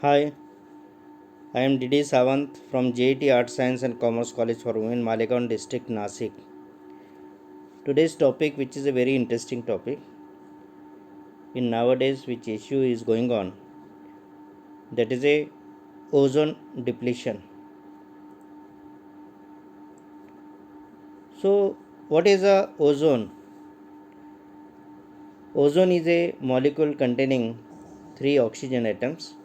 Hi, I am Didi Sawant from JET Arts Science and Commerce College for Women, Malegaon District, Nasik. Today's topic, which is a very interesting topic, in nowadays which issue is going on, that is a ozone depletion. So, what is a ozone? Ozone is a molecule containing 3 oxygen atoms.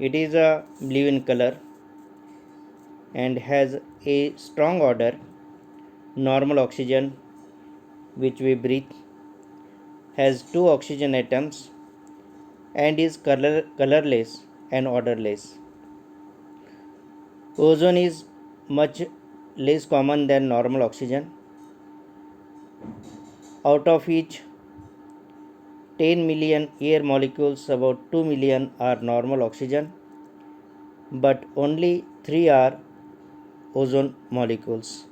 It is a blue in color and has a strong odor, normal oxygen which we breathe, has 2 oxygen atoms and is colorless and odorless. Ozone is much less common than normal oxygen. Out of each 10 million air molecules, about 2 million are normal oxygen, but only 3 are ozone molecules.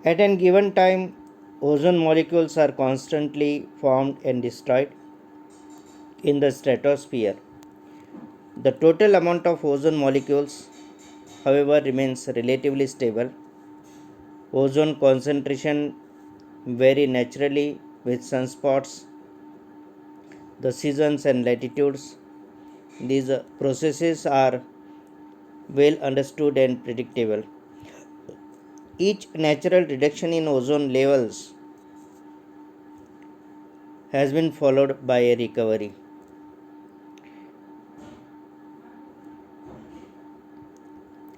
At a given time, ozone molecules are constantly formed and destroyed in the stratosphere. The total amount of ozone molecules, however, remains relatively stable. Ozone concentration vary naturally with sunspots, the seasons and latitudes. These processes are well understood and predictable. Each natural reduction in ozone levels has been followed by a recovery.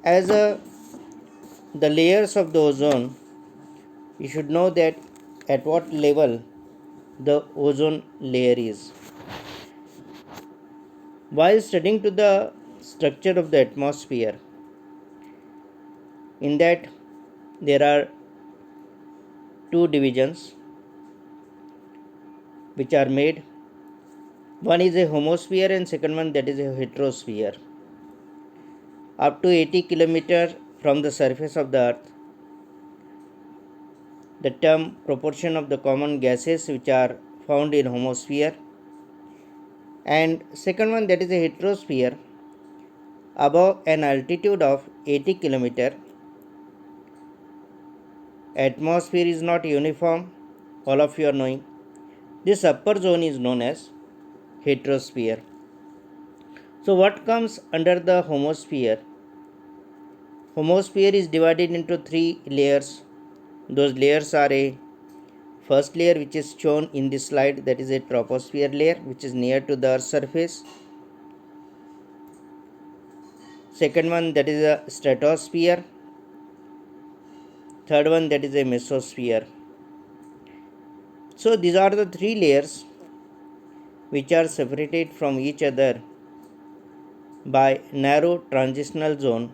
As the layers of the ozone, you should know that at what level the ozone layer is. While studying to the structure of the atmosphere, in that there are two divisions which are made. One is a homosphere and second one, that is a heterosphere. Up to 80 kilometers from the surface of the earth, the term proportion of the common gases which are found in homosphere, and second one, that is a heterosphere. Above an altitude of 80 kilometers, atmosphere is not uniform. All of you are knowing this upper zone is known as heterosphere. So what comes under the homosphere? Homosphere is divided into 3 layers. Those layers are a first layer, which is shown in this slide, that is a troposphere layer, which is near to the earth's surface. Second one, that is a stratosphere. Third one, that is a mesosphere. So these are the 3 layers which are separated from each other by narrow transitional zone,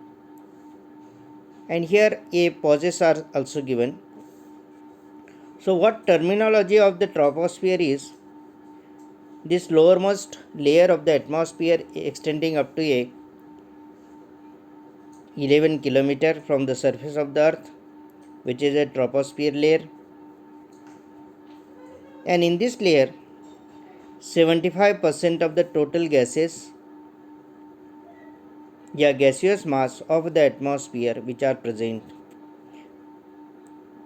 and here a pauses are also given. So what terminology of the troposphere is? This lowermost layer of the atmosphere extending up to a 11 kilometer from the surface of the earth, which is a troposphere layer, and in this layer 75% of the total gases, gaseous mass of the atmosphere which are present.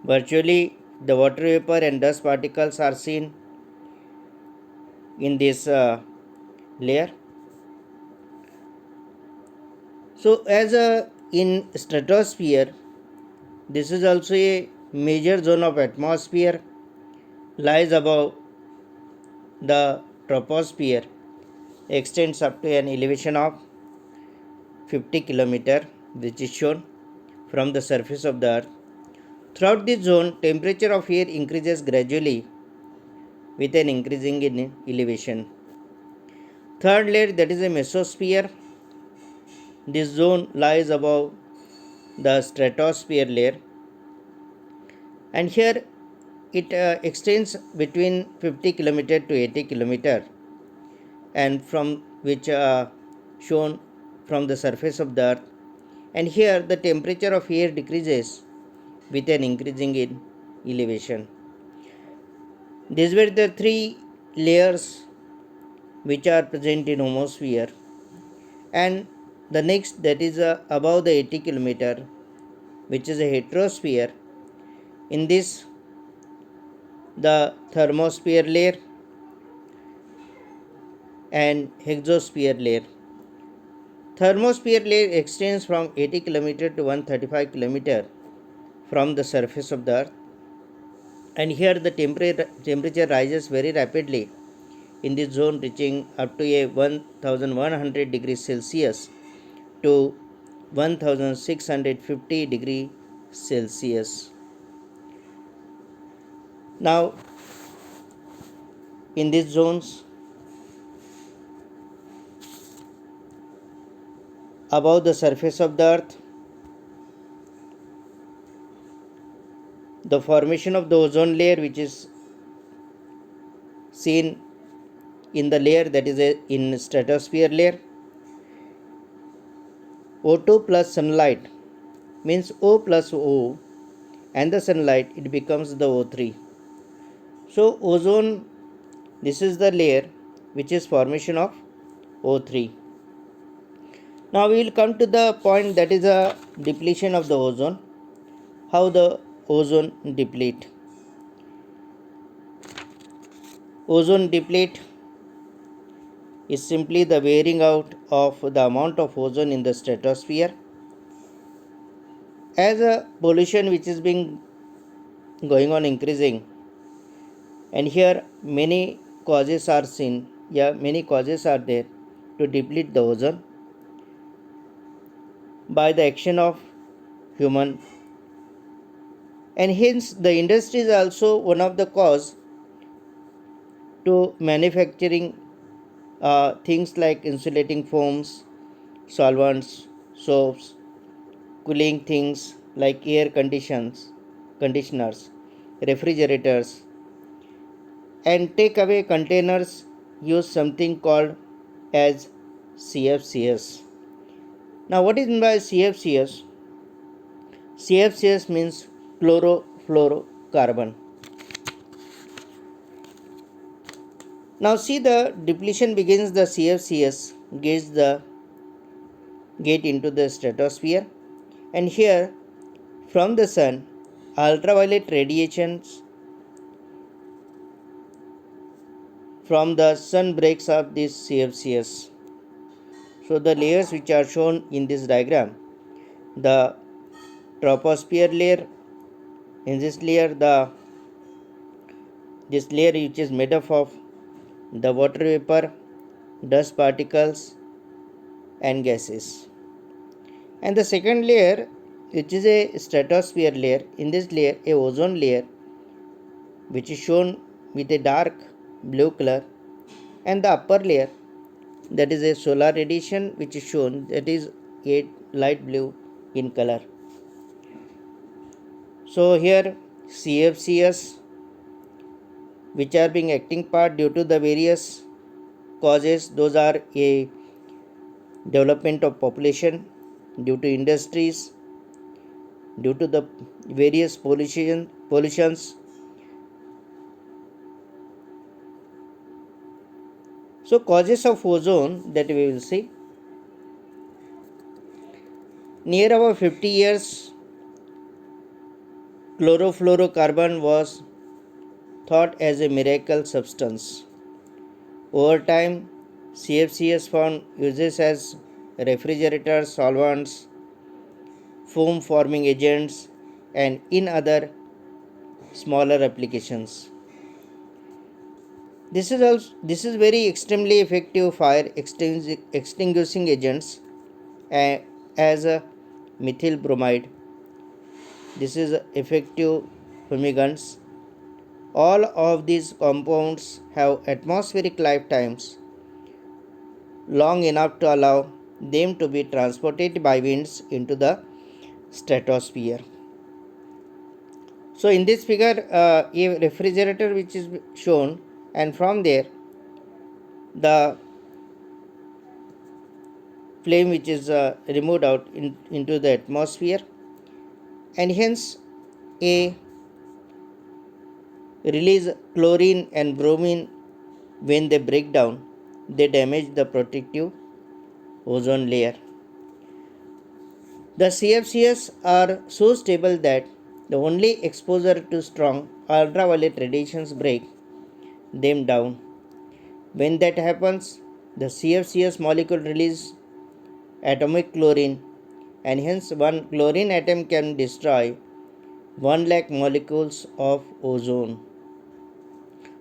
Virtually the water vapor and dust particles are seen in this layer. So as in stratosphere, this is also a major zone of atmosphere, lies above the troposphere, extends up to an elevation of 50 kilometer, which is shown from the surface of the earth. Throughout this zone, temperature of air increases gradually with an increasing in elevation. Third layer, that is a mesosphere. This zone lies above the stratosphere layer, and here it extends between 50 kilometer to 80 kilometer, and from which shown from the surface of the earth, and here the temperature of air decreases with an increasing in elevation. These were the 3 layers which are present in homosphere, and the next, that is above the 80 kilometer, which is a heterosphere. In this, the thermosphere layer and exosphere layer. Thermosphere layer extends from 80 km to 135 km from the surface of the earth, and here the temperature rises very rapidly in this zone, reaching up to a 1100 degrees Celsius to 1650 degrees Celsius. Now, in these zones, above the surface of the earth, the formation of the ozone layer, which is seen in the layer, that is in stratosphere layer. O2 plus sunlight means O plus O, and the sunlight, it becomes the O3. So ozone, this is the layer which is formation of O3. Now we will come to the point, that is a depletion of the ozone. How the ozone deplete? Ozone deplete is simply the wearing out of the amount of ozone in the stratosphere. As a pollution which is being going on increasing, and here many causes are seen, many causes are there to deplete the ozone by the action of human, and hence the industry is also one of the cause to manufacturing things like insulating foams, solvents, soaps, cooling things like conditioners, refrigerators, and takeaway containers use something called as CFCs. Now, what is meant by CFCs? CFCs means chlorofluorocarbon. Now, see, the depletion begins, the CFCs get into the stratosphere, and here from the sun, ultraviolet radiations from the sun breaks up these CFCs. So the layers which are shown in this diagram, the troposphere layer, in this layer this layer which is made up of the water vapor, dust particles and gases, and the second layer which is a stratosphere layer. In this layer, a ozone layer which is shown with a dark blue color, and the upper layer, that is a solar radiation which is shown, that is a light blue in color. So here CFCs which are being acting part due to the various causes, those are a development of population, due to industries, due to the various pollutions. So causes of ozone that we will see. Near about 50 years, chlorofluorocarbon was thought as a miracle substance. Over time, CFCs found uses as refrigerators, solvents, foam forming agents, and in other smaller applications. This is very extremely effective fire extinguishing agents, as a methyl bromide. This is effective fumigants. All of these compounds have atmospheric lifetimes long enough to allow them to be transported by winds into the stratosphere. So in this figure, a refrigerator which is shown, and from there the flame which is removed out into the atmosphere, and hence a release chlorine and bromine when they break down, they damage the protective ozone layer. The CFCs are so stable that the only exposure to strong ultraviolet radiations break them down. When that happens, the CFCs molecule release atomic chlorine, and hence one chlorine atom can destroy 1 lakh molecules of ozone.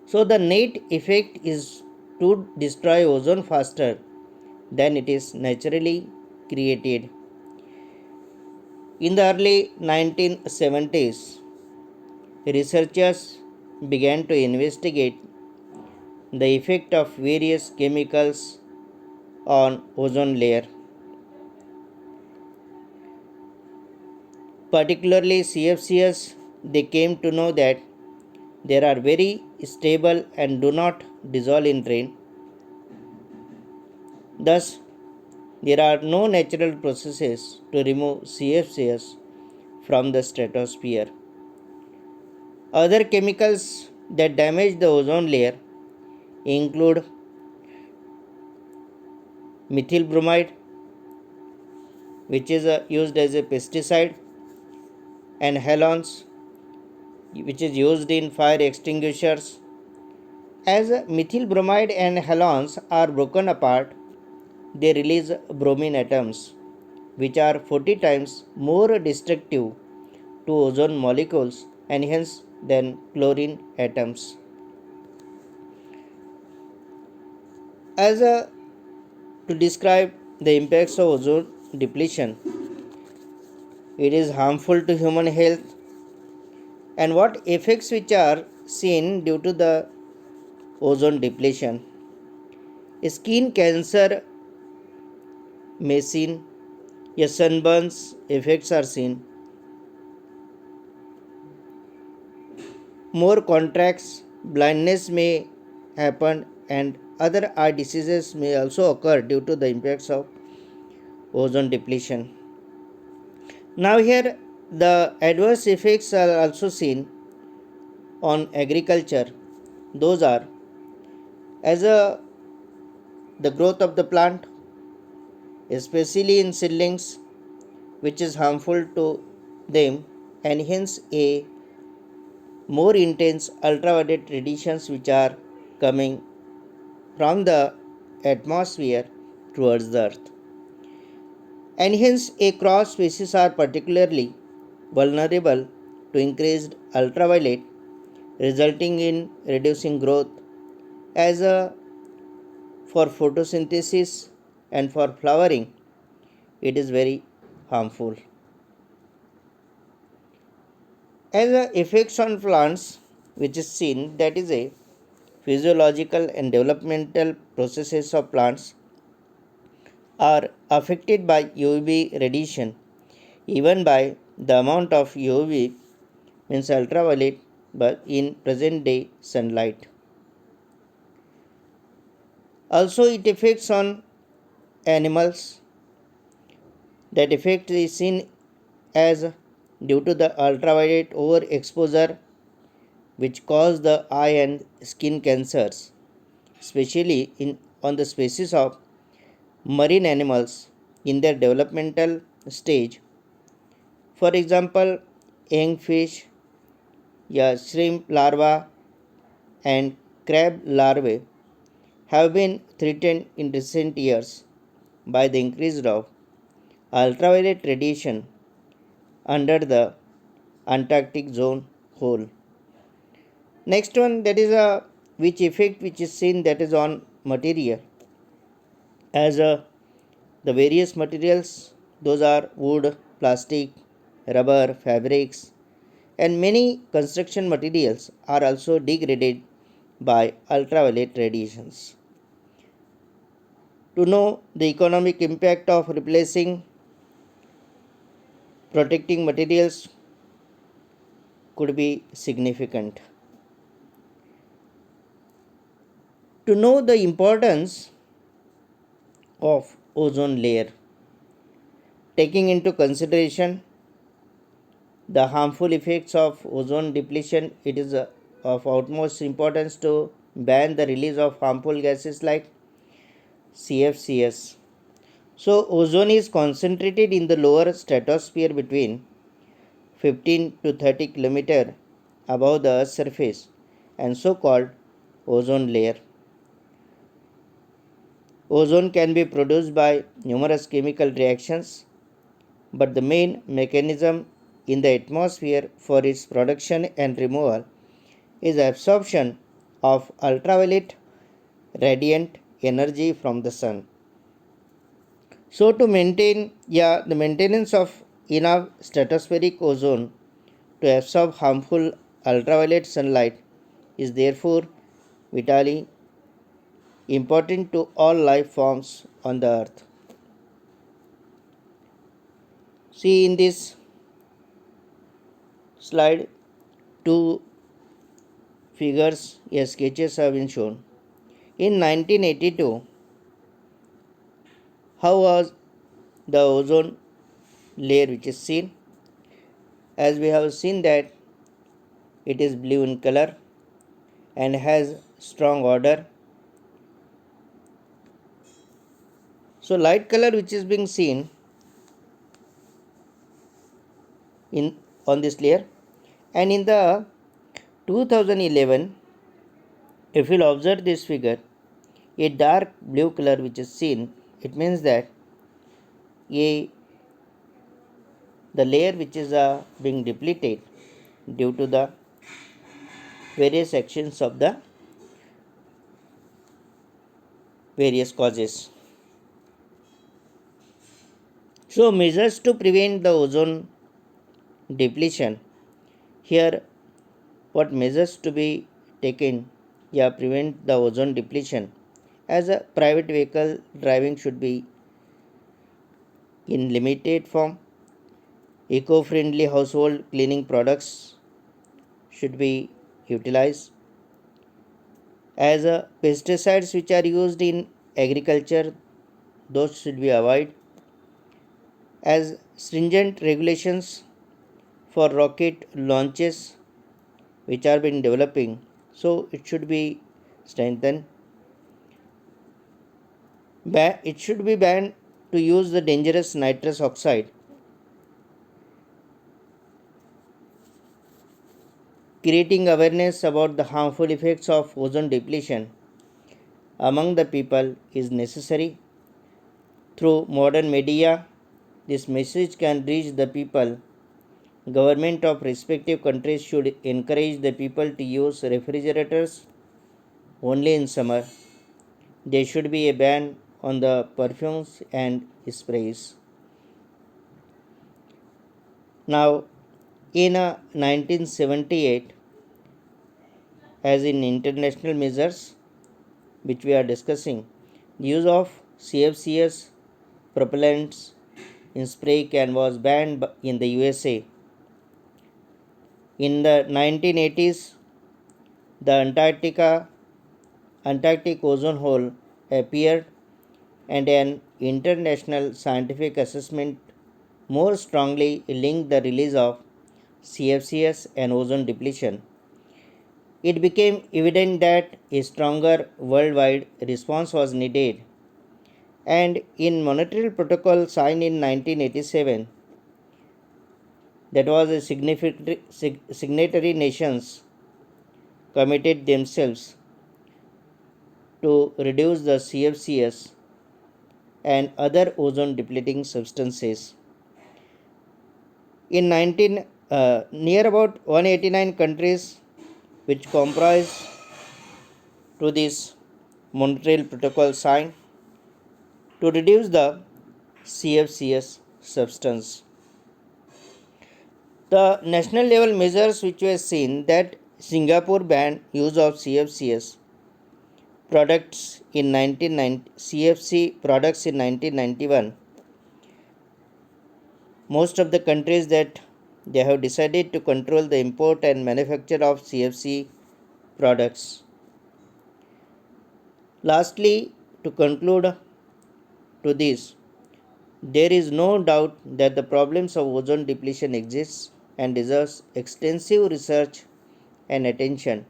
So the net effect is to destroy ozone faster than it is naturally created. In the early 1970s, researchers began to investigate the effect of various chemicals on ozone layer, particularly CFCs. They came to know that they are very stable and do not dissolve in rain. Thus, there are no natural processes to remove CFCs from the stratosphere. Other chemicals that damage the ozone layer include methyl bromide, which is used as a pesticide, and halogens, which is used in fire extinguishers. As methyl bromide and halogens are broken apart, they release bromine atoms, which are 40 times more destructive to ozone molecules and hence than chlorine atoms. As to describe the impacts of ozone depletion, it is harmful to human health, and what effects which are seen due to the ozone depletion. Skin cancer may seen, sunburns effects are seen, more contracts, blindness may happen, and other eye diseases may also occur due to the impacts of ozone depletion. Now here the adverse effects are also seen on agriculture. Those are as the growth of the plant, especially in seedlings, which is harmful to them, and hence a more intense ultraviolet radiations which are coming from the atmosphere towards the earth, and hence a crop species are particularly vulnerable to increased ultraviolet, resulting in reducing growth as a for photosynthesis and for flowering. It is very harmful. As a effects on plants, which is seen, that is a physiological and developmental processes of plants are affected by UV radiation, even by the amount of UV means ultraviolet but in present day sunlight. Also it affects on animals. That effect is seen as due to the ultraviolet overexposure which cause the eye and skin cancers, especially in on the species of marine animals in their developmental stage. For example, young fish, shrimp larvae, and crab larvae have been threatened in recent years by the increase of ultraviolet radiation under the Antarctic zone hole. Next one, that is a which effect which is seen, that is on material. As the various materials, those are wood, plastic, rubber, fabrics, and many construction materials are also degraded by ultraviolet radiations. To know the economic impact of replacing protecting materials could be significant. To know the importance of ozone layer, taking into consideration the harmful effects of ozone depletion, it is of utmost importance to ban the release of harmful gases like CFCs. So, ozone is concentrated in the lower stratosphere between 15 to 30 km above the Earth's surface and so called ozone layer. Ozone can be produced by numerous chemical reactions, but the main mechanism in the atmosphere for its production and removal is absorption of ultraviolet radiant energy from the sun. So to maintain the maintenance of enough stratospheric ozone to absorb harmful ultraviolet sunlight is therefore vitally important to all life forms on the earth. See in this slide, two figures, sketches have been shown. In 1982, how was the ozone layer which is seen? As we have seen that it is blue in color and has strong odor. So light color which is being seen in on this layer, and in the 2011, if you observe this figure, a dark blue color which is seen, it means that a the layer which is being depleted due to the various actions of the various causes. So measures to prevent the ozone depletion. Here what measures to be taken, prevent the ozone depletion. As a private vehicle driving should be in limited form, eco-friendly household cleaning products should be utilized. As pesticides which are used in agriculture, those should be avoided. As stringent regulations for rocket launches which are been developing, so it should be strengthened. It should be banned to use the dangerous nitrous oxide, creating awareness about the harmful effects of ozone depletion among the people is necessary. Through modern media, this message can reach the people. Government of respective countries should encourage the people to use refrigerators only in summer. There should be a ban on the perfumes and sprays. Now, in 1978, as in international measures which we are discussing, the use of CFCs propellants in spray can was banned in the USA. In the 1980s, the Antarctic ozone hole appeared, and an international scientific assessment more strongly linked the release of CFCs and ozone depletion. It became evident that a stronger worldwide response was needed, and in Montreal Protocol signed in 1987, that was a signatory nations committed themselves to reduce the CFCs and other ozone depleting substances. In near about 189 countries which comprise to this Montreal Protocol signed to reduce the CFCs substance. The national level measures which were seen that Singapore banned use of CFCs products in 1990, CFC products in 1991. Most of the countries that they have decided to control the import and manufacture of CFC products. Lastly, to conclude to this, there is no doubt that the problems of ozone depletion exists and deserves extensive research and attention.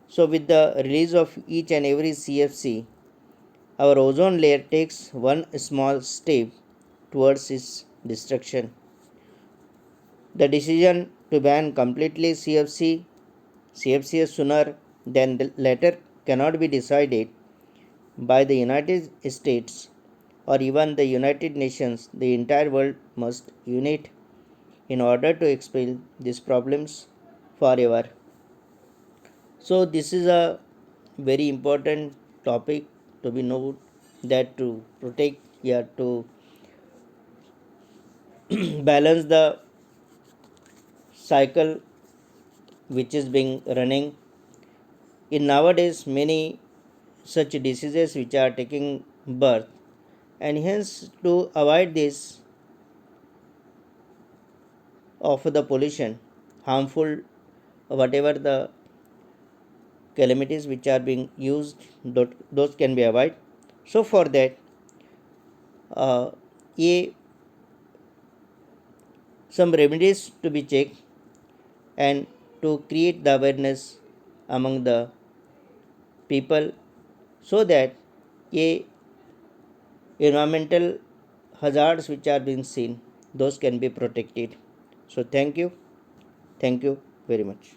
So with the release of each and every CFC, our ozone layer takes one small step towards its destruction. The decision to ban completely CFCs sooner than later cannot be decided by the United States or even the United Nations. The entire world must unite in order to expel these problems forever. So this is a very important topic to be known, that to protect, yeah, to balance the cycle which is being running in nowadays. Many such diseases which are taking birth, and hence to avoid this of the pollution, harmful, whatever the calamities which are being used, those can be avoided. So for that, a some remedies to be checked, and to create the awareness among the people, so that a environmental hazards which are being seen, those can be protected. So thank you very much.